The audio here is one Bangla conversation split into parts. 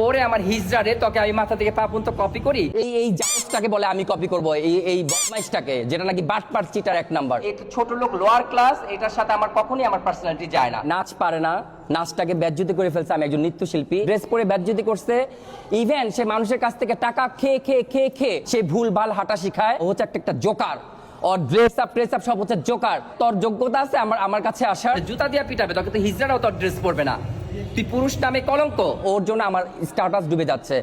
ওরে আমার হিজড়া রে, তোকে আমি মাথা থেকে পা পর্যন্ত কপি করি। এই জায়েজটাকে বলে আমি কপি করব, এই বদমাইশটাকে, যেটা নাকি বাটপার চিটার এক নাম্বার। এই ছোট লোক লোয়ার ক্লাস, এটার সাথে আমার কখনোই আমার পার্সোনালিটি যায় না। নাচ পারে না, নাচটাকে বেজ্জতি করে ফেলছে। আমি একজন নৃত্যশিল্পী, ড্রেস পরে বেজ্জতি করছে। ইভেন সে মানুষের কাছ থেকে টাকা খেয়ে খেয়ে খেয়ে খেয়ে সে ভুল ভাল হাঁটা শিখায়। ও হচ্ছে একটা জোকার, ওর ড্রেস আপ সব হচ্ছে জোকার। তোর যোগ্যতা আছে আমার কাছে আসার? জুতা দিয়া পিটাবে তোকে, তো হিজড়াও তোর ড্রেস পরবে না। তুই পুরুষ নামে কলঙ্ক। ওর জন্য আমার স্ট্যাটাস ডুবে যাচ্ছে।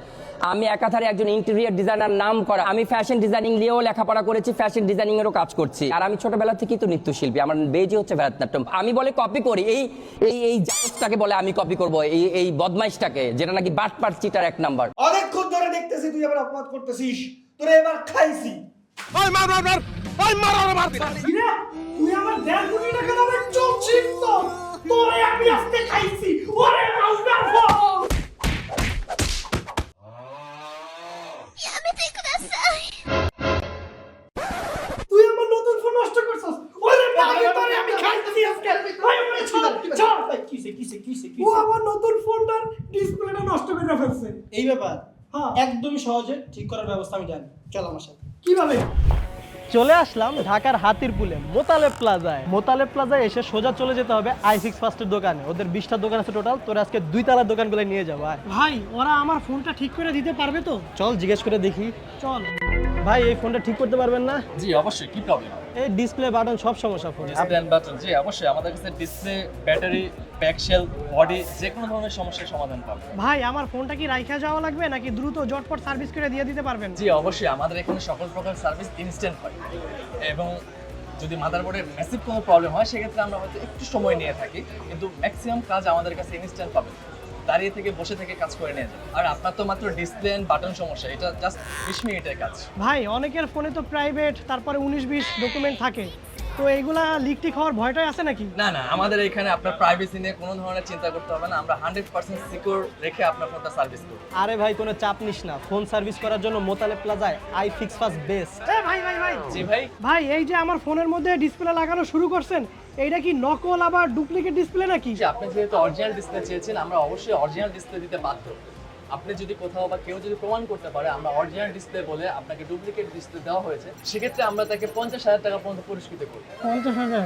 আমি একাধারে একজন ইন্টেরিয়র ডিজাইনার নাম করা, আমি ফ্যাশন ডিজাইনিং নিয়েও লেখাপড়া করেছি, ফ্যাশন ডিজাইনিং এরও কাজ করছি। আর আমি ছোটবেলা থেকেই তো নৃত্যশিল্পী, আমার বেজই হচ্ছে ভারতনাট্যম। আমি বলে কপি করি, এই জায়েজটাকে বলে আমি কপি করব, এই বদমাইশটাকে, যেটা নাকি বাটপার চিটার এক নাম্বার। অনেকক্ষণ ধরে দেখতেছি তুই আবার অপরাধ করতেছিস, তোরে এবার খাইছি। ওই মার মার মার, ওই মার আর মার। কিরে তুই আমার 1.5 কোটি টাকা দামে চলছিস তো, তোরে আমি আজকে খাইছি। ওরে রাউন্ডার তুই আমার নতুন ফোন নষ্ট করছস। ওরে বাবা তোরে আমি খাইছি আজকে। ভাই ওরে ছাড় ছাড়। ভাই কিসে ও আমার নতুন ফোনটার ডিসপ্লেটা নষ্ট করে ফেলছে। এই ব্যাপার হ্যাঁ একদমই সহজে ঠিক করার ব্যবস্থা আমি জানি, চল আমার সাথে। কিভাবে? চলে আসলাম ঢাকার হাতিরপুলে মোতালেব প্লাজায়। মোতালেব প্লাজায় এসে সোজা চলে যেতে হবে i6 ফার্স্টের দোকানে। ওদের 20টা দোকান আছে টোটাল। তোর আজকে 2 তলার দোকানগুলো নিয়ে যাবো। ভাই ওরা আমার ফোনটা ঠিক করে দিতে পারবে তো? চল জিজ্ঞেস করে দেখি। চল ভাই এই ফোনটা ঠিক করতে পারবেন না? জি অবশ্যই, কি প্রবলেম? এই ডিসপ্লে বাটন সব সমস্যা ফোনে। ডিসপ্লে এন্ড বাটন, জি অবশ্যই আমাদের কাছে ডিসপ্লে, ব্যাটারি, ব্যাকশেল, বডি যে কোনো ধরনের সমস্যার সমাধান পাবেন। ভাই আমার ফোনটা কি রাইখা যাওয়া লাগবে নাকি দ্রুত জটপট সার্ভিস করে দিয়ে দিতে পারবেন? জি অবশ্যই, আমাদের এখানে সকল প্রকার সার্ভিস ইনস্ট্যান্ট হয়, এবং যদি মাদারবোর্ডের ম্যাসিভ কোনো প্রবলেম হয় সেক্ষেত্রে আমরা হয়তো একটু সময় নিয়ে থাকি, কিন্তু ম্যাক্সিমাম কাজ আমাদের কাছে ইনস্ট্যান্ট পাবেন। দাঁড়িয়ে থেকে বসে থেকে কাজ করে নিয়ে যাবেন। আর আপনার তো মাত্র ডিসপ্লে এন্ড বাটন সমস্যা, এটা জাস্ট 20 মিনিটের কাজ। ভাই অনেকের ফোনে তো প্রাইভেট তারপরে 19-20 ডকুমেন্ট থাকে, তো এইগুলা লিক টিক হওয়ার ভয়টাই আছে নাকি? না না, আমাদের এখানে আপনার প্রাইভেসি নিয়ে কোনো ধরনের চিন্তা করতে হবে না। আমরা 100% সিকিউর রেখে আপনার ফোনটা সার্ভিস করব। আরে ভাই কোনো চাপ নিস না, ফোন সার্ভিস করার জন্য মোতালেব প্লাজায় i6 ফার্স্ট বেস্ট। ভাই ভাই ভাই জি ভাই। ভাই এই যে আমার ফোনের মধ্যে ডিসপ্লে লাগানো শুরু করছেন, এইটা কি নকল আবার ডুপ্লিকেট ডিসপ্লে নাকি? যে আপনি যেহেতু অরিজিনাল ডিসপ্লে চেয়েছেন, আমরা অবশ্যই অরিজিনাল ডিসপ্লে দিতে বাধ্য। আপনি যদি কোথাও বা কেউ যদি প্রমাণ করতে পারে আমরা অরিজিনাল ডিসপ্লে বলে আপনাকে ডুপ্লিকেট ডিসপ্লে দেওয়া হয়েছে, সেক্ষেত্রে আমরা তাকে 50,000 টাকা পর্যন্ত পুরস্কৃত করব। 50,000?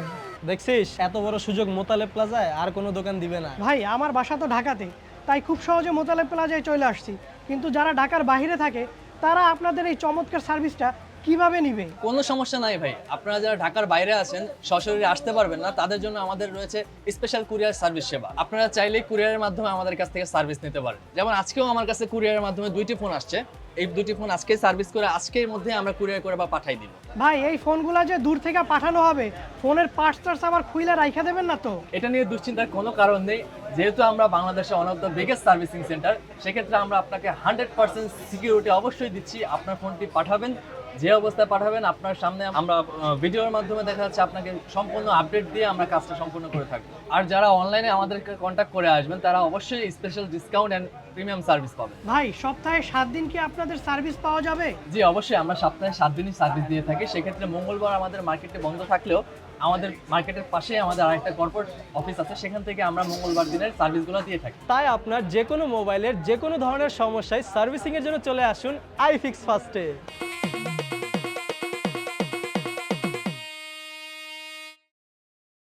দেখছিস এত বড় সুযোগ মোতালেব প্লাজায় আর কোনো দোকান দিবে না। ভাই আমার বাসা তো ঢাকাতে, তাই খুব সহজে মোতালেব প্লাজায় চলে আসছি, কিন্তু যারা ঢাকার বাইরে থাকে তারা আপনাদের এই চমৎকার সার্ভিসটা কিভাবে নিবে? কোনো সমস্যা নাই ভাই, আপনারা যারা ঢাকার বাইরে আছেন, সশরীরে আসতে পারবেন না, তাদের জন্য আমাদের রয়েছে স্পেশাল কুরিয়ার সার্ভিস সেবা। আপনারা চাইলেই কুরিয়ারের মাধ্যমে আমাদের কাছ থেকে সার্ভিস নিতে পারেন। যেমন আজকেও আমার কাছে কুরিয়ারের মাধ্যমে 2টি ফোন আসছে। এই 2টি ফোন আজকে সার্ভিস করে আজকের মধ্যে আমরা কুরিয়ার করে বা পাঠাই দিব। ভাই এই ফোনগুলো যে দূর থেকে পাঠানো হবে, ফোনের পার্টস টার্টস আবার খুইলা রাইখা দেবেন না তো? এটা নিয়ে দুশ্চিন্তার কোনো কারণ নেই, যেহেতু আমরা বাংলাদেশে one of the biggest servicing centre, সেক্ষেত্রে আমরা আপনাকে 100% সিকিউরিটি অবশ্যই দিচ্ছি। আপনার ফোনটি পাঠাবেন, যে অবস্থায় পাঠাবেন আপনার সামনে আমরা ভিডিওর মাধ্যমে দেখা যাচ্ছে আপনাকে সম্পূর্ণ আপডেট দিয়ে আমরা কাজটা সম্পূর্ণ করে থাকবো। আর যারা অনলাইনে আমাদেরকে কন্ট্যাক্ট করে আসবেন তারা অবশ্যই special discount and premium service পাবেন। ভাই সপ্তাহে 7 দিন কি আপনাদের সার্ভিস পাওয়া যাবে? জি অবশ্যই, আমরা সপ্তাহে 7 দিনই সার্ভিস দিয়ে থাকি। সেক্ষেত্রে মঙ্গলবার আমাদের মার্কেটে বন্ধ থাকলেও আমাদের মার্কেটের পাশে আমাদের আরেকটা কর্পোরেট অফিস আছে, সেখান থেকে আমরা মঙ্গলবার দিনের সার্ভিসগুলো দিয়ে থাকি। তাই আপনার যে কোনো মোবাইলের যে কোনো ধরনের সমস্যায় সার্ভিসিং এর জন্য চলে আসুন i6 ফার্স্টে।